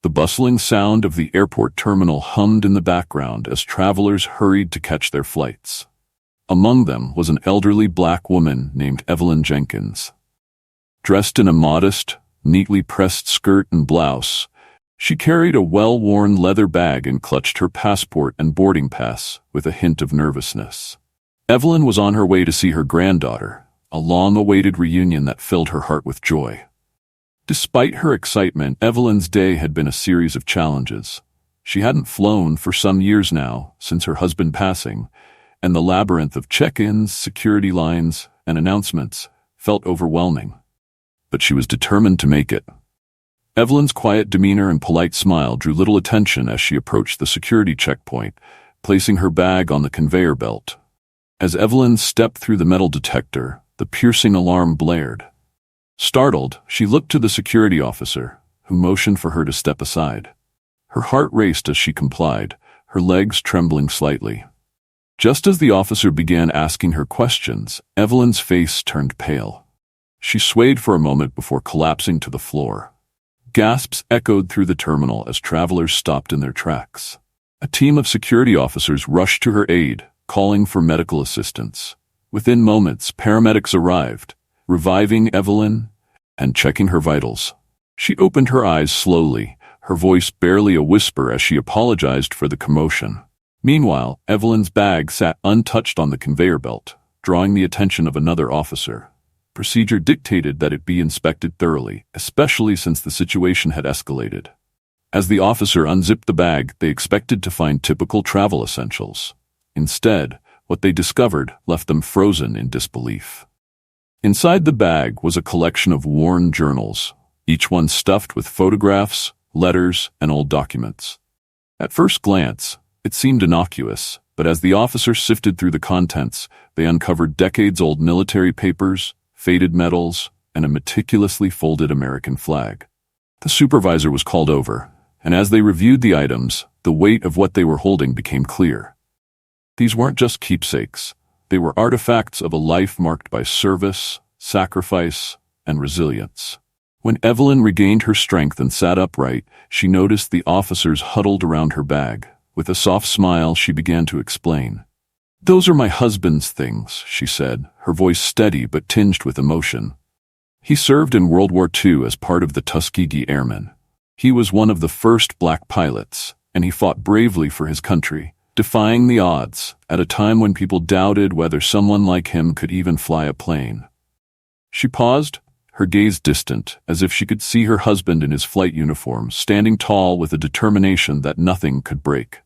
The bustling sound of the airport terminal hummed in the background as travelers hurried to catch their flights. Among them was an elderly black woman named Evelyn Jenkins. Dressed in a modest, neatly pressed skirt and blouse, she carried a well-worn leather bag and clutched her passport and boarding pass with a hint of nervousness. Evelyn was on her way to see her granddaughter, a long-awaited reunion that filled her heart with joy. Despite her excitement, Evelyn's day had been a series of challenges. She hadn't flown for some years now, since her husband passing, and the labyrinth of check-ins, security lines, and announcements felt overwhelming. But she was determined to make it. Evelyn's quiet demeanor and polite smile drew little attention as she approached the security checkpoint, placing her bag on the conveyor belt. As Evelyn stepped through the metal detector, the piercing alarm blared. Startled, she looked to the security officer, who motioned for her to step aside. Her heart raced as she complied, her legs trembling slightly. Just as the officer began asking her questions, Evelyn's face turned pale. She swayed for a moment before collapsing to the floor. Gasps echoed through the terminal as travelers stopped in their tracks. A team of security officers rushed to her aid, calling for medical assistance. Within moments, paramedics arrived, reviving Evelyn and checking her vitals. She opened her eyes slowly, her voice barely a whisper as she apologized for the commotion. Meanwhile, Evelyn's bag sat untouched on the conveyor belt, drawing the attention of another officer. Procedure dictated that it be inspected thoroughly, especially since the situation had escalated. As the officer unzipped the bag, they expected to find typical travel essentials. Instead, what they discovered left them frozen in disbelief. Inside the bag was a collection of worn journals, each one stuffed with photographs, letters, and old documents. At first glance, it seemed innocuous, but as the officer sifted through the contents, they uncovered decades-old military papers, faded medals, and a meticulously folded American flag. The supervisor was called over, and as they reviewed the items, the weight of what they were holding became clear. These weren't just keepsakes. They were artifacts of a life marked by service, sacrifice, and resilience. When Evelyn regained her strength and sat upright, she noticed the officers huddled around her bag. With a soft smile, she began to explain. "Those are my husband's things," she said, her voice steady but tinged with emotion. He served in World War II as part of the Tuskegee Airmen. He was one of the first black pilots, and he fought bravely for his country, defying the odds at a time when people doubted whether someone like him could even fly a plane. She paused, her gaze distant, as if she could see her husband in his flight uniform, standing tall with a determination that nothing could break.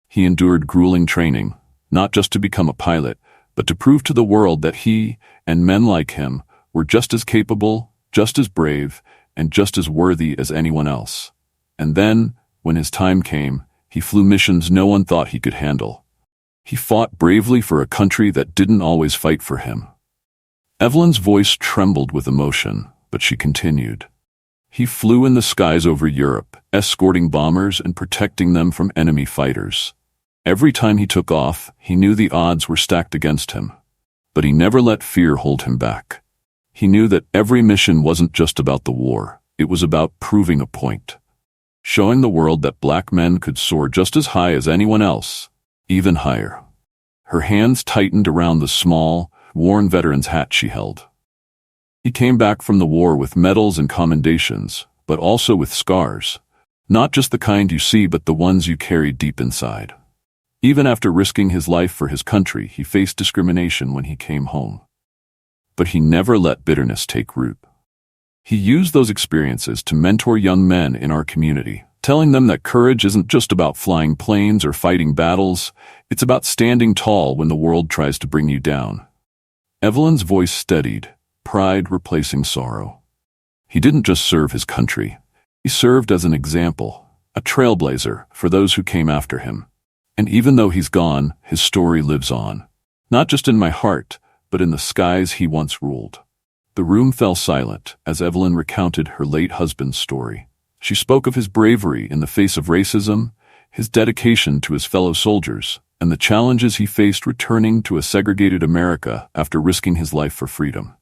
He endured grueling training, not just to become a pilot, but to prove to the world that he, and men like him, were just as capable, just as brave, and just as worthy as anyone else. And then, when his time came, he flew missions no one thought he could handle. He fought bravely for a country that didn't always fight for him. Evelyn's voice trembled with emotion, but she continued. He flew in the skies over Europe, escorting bombers and protecting them from enemy fighters. Every time he took off, he knew the odds were stacked against him. But he never let fear hold him back. He knew that every mission wasn't just about the war, it was about proving a point. Showing the world that black men could soar just as high as anyone else, even higher. Her hands tightened around the small, worn veteran's hat she held. He came back from the war with medals and commendations, but also with scars. Not just the kind you see, but the ones you carry deep inside. Even after risking his life for his country, he faced discrimination when he came home. But he never let bitterness take root. He used those experiences to mentor young men in our community, telling them that courage isn't just about flying planes or fighting battles, it's about standing tall when the world tries to bring you down. Evelyn's voice steadied, pride replacing sorrow. He didn't just serve his country, he served as an example, a trailblazer for those who came after him. And even though he's gone, his story lives on. Not just in my heart, but in the skies he once ruled. The room fell silent as Evelyn recounted her late husband's story. She spoke of his bravery in the face of racism, his dedication to his fellow soldiers, and the challenges he faced returning to a segregated America after risking his life for freedom.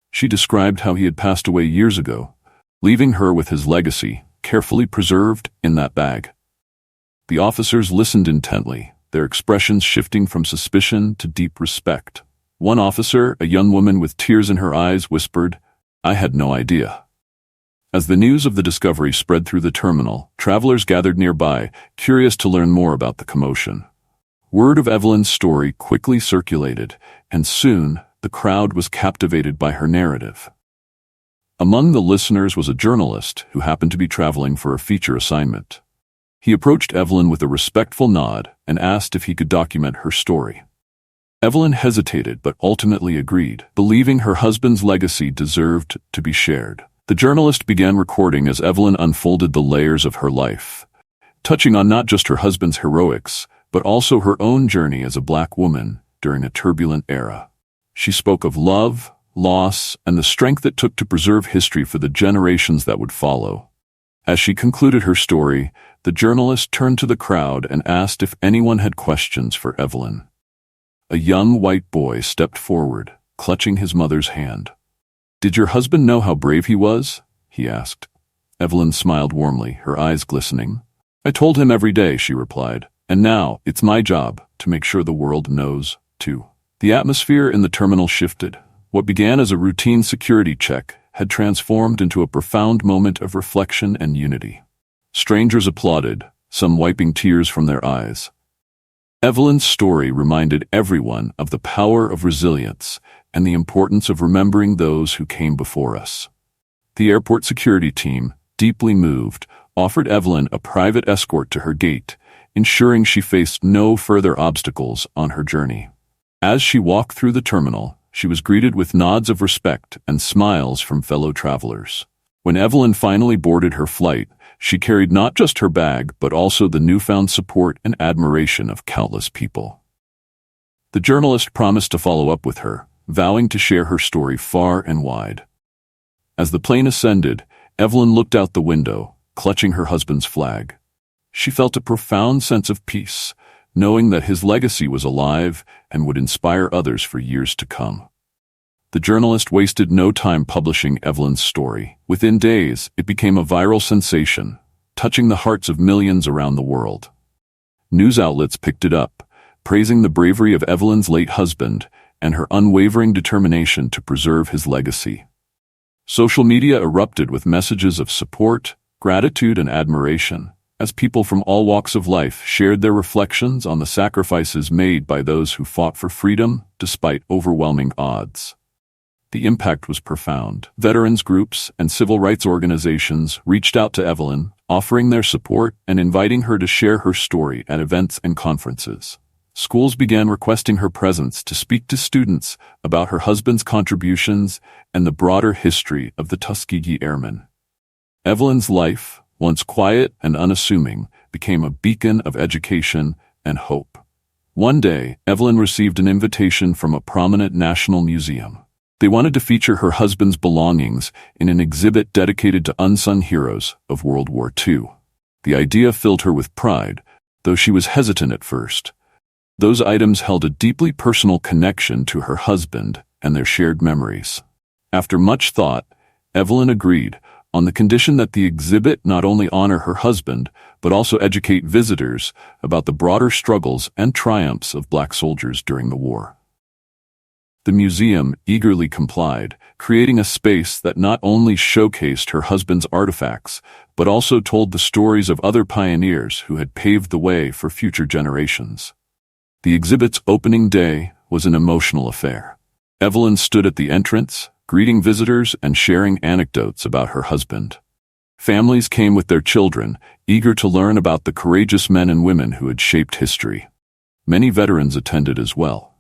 She described how he had passed away years ago, leaving her with his legacy, carefully preserved in that bag. The officers listened intently, their expressions shifting from suspicion to deep respect. One officer, a young woman with tears in her eyes, whispered, "I had no idea." As the news of the discovery spread through the terminal, travelers gathered nearby, curious to learn more about the commotion. Word of Evelyn's story quickly circulated, and soon the crowd was captivated by her narrative. Among the listeners was a journalist who happened to be traveling for a feature assignment. He approached Evelyn with a respectful nod and asked if he could document her story. Evelyn hesitated but ultimately agreed, believing her husband's legacy deserved to be shared. The journalist began recording as Evelyn unfolded the layers of her life, touching on not just her husband's heroics, but also her own journey as a Black woman during a turbulent era. She spoke of love, loss, and the strength it took to preserve history for the generations that would follow. As she concluded her story, the journalist turned to the crowd and asked if anyone had questions for Evelyn. A young white boy stepped forward, clutching his mother's hand. "Did your husband know how brave he was?" he asked. Evelyn smiled warmly, her eyes glistening. "I told him every day," she replied, "and now it's my job to make sure the world knows, too." The atmosphere in the terminal shifted. What began as a routine security check had transformed into a profound moment of reflection and unity. Strangers applauded, some wiping tears from their eyes. Evelyn's story reminded everyone of the power of resilience and the importance of remembering those who came before us. The airport security team, deeply moved, offered Evelyn a private escort to her gate, ensuring she faced no further obstacles on her journey. As she walked through the terminal, she was greeted with nods of respect and smiles from fellow travelers. When Evelyn finally boarded her flight, she carried not just her bag, but also the newfound support and admiration of countless people. The journalist promised to follow up with her, vowing to share her story far and wide. As the plane ascended, Evelyn looked out the window, clutching her husband's flag. She felt a profound sense of peace, knowing that his legacy was alive and would inspire others for years to come. The journalist wasted no time publishing Evelyn's story. Within days, it became a viral sensation, touching the hearts of millions around the world. News outlets picked it up, praising the bravery of Evelyn's late husband and her unwavering determination to preserve his legacy. Social media erupted with messages of support, gratitude, and admiration, as people from all walks of life shared their reflections on the sacrifices made by those who fought for freedom despite overwhelming odds. The impact was profound. Veterans groups and civil rights organizations reached out to Evelyn, offering their support and inviting her to share her story at events and conferences. Schools began requesting her presence to speak to students about her husband's contributions and the broader history of the Tuskegee Airmen. Evelyn's life, once quiet and unassuming, became a beacon of education and hope. One day, Evelyn received an invitation from a prominent national museum. They wanted to feature her husband's belongings in an exhibit dedicated to unsung heroes of World War II. The idea filled her with pride, though she was hesitant at first. Those items held a deeply personal connection to her husband and their shared memories. After much thought, Evelyn agreed, on the condition that the exhibit not only honor her husband, but also educate visitors about the broader struggles and triumphs of Black soldiers during the war. The museum eagerly complied, creating a space that not only showcased her husband's artifacts, but also told the stories of other pioneers who had paved the way for future generations. The exhibit's opening day was an emotional affair. Evelyn stood at the entrance, greeting visitors and sharing anecdotes about her husband. Families came with their children, eager to learn about the courageous men and women who had shaped history. Many veterans attended as well,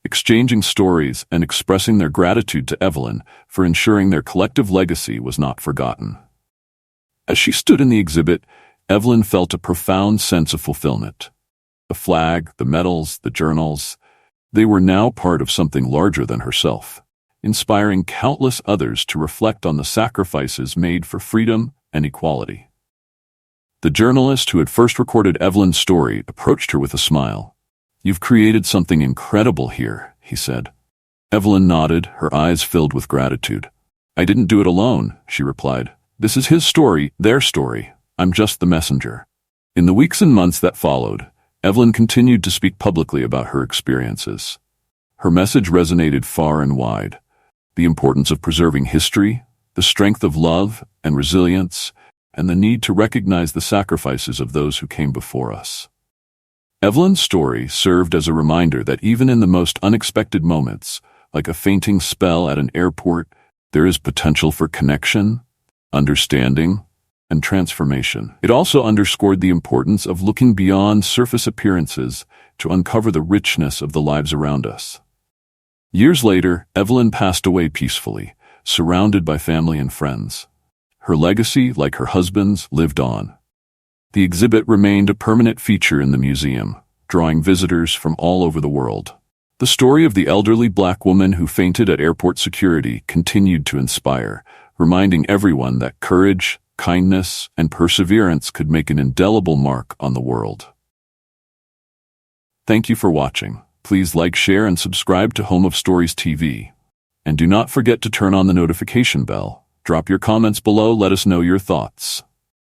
exchanging stories and expressing their gratitude to Evelyn for ensuring their collective legacy was not forgotten. As she stood in the exhibit, Evelyn felt a profound sense of fulfillment. The flag, the medals, the journals, they were now part of something larger than herself, inspiring countless others to reflect on the sacrifices made for freedom and equality. The journalist who had first recorded Evelyn's story approached her with a smile. "You've created something incredible here," he said. Evelyn nodded, her eyes filled with gratitude. "I didn't do it alone," she replied. This is his story, their story. I'm just the messenger. In the weeks and months that followed, Evelyn continued to speak publicly about her experiences. Her message resonated far and wide. The importance of preserving history, the strength of love and resilience, and the need to recognize the sacrifices of those who came before us. Evelyn's story served as a reminder that even in the most unexpected moments, like a fainting spell at an airport, there is potential for connection, understanding, and transformation. It also underscored the importance of looking beyond surface appearances to uncover the richness of the lives around us. Years later, Evelyn passed away peacefully, surrounded by family and friends. Her legacy, like her husband's, lived on. The exhibit remained a permanent feature in the museum, drawing visitors from all over the world. The story of the elderly black woman who fainted at airport security continued to inspire, reminding everyone that courage, kindness, and perseverance could make an indelible mark on the world. Thank you for watching. Please like, share, and subscribe to Home of Stories TV. And do not forget to turn on the notification bell. Drop your comments below, let us know your thoughts.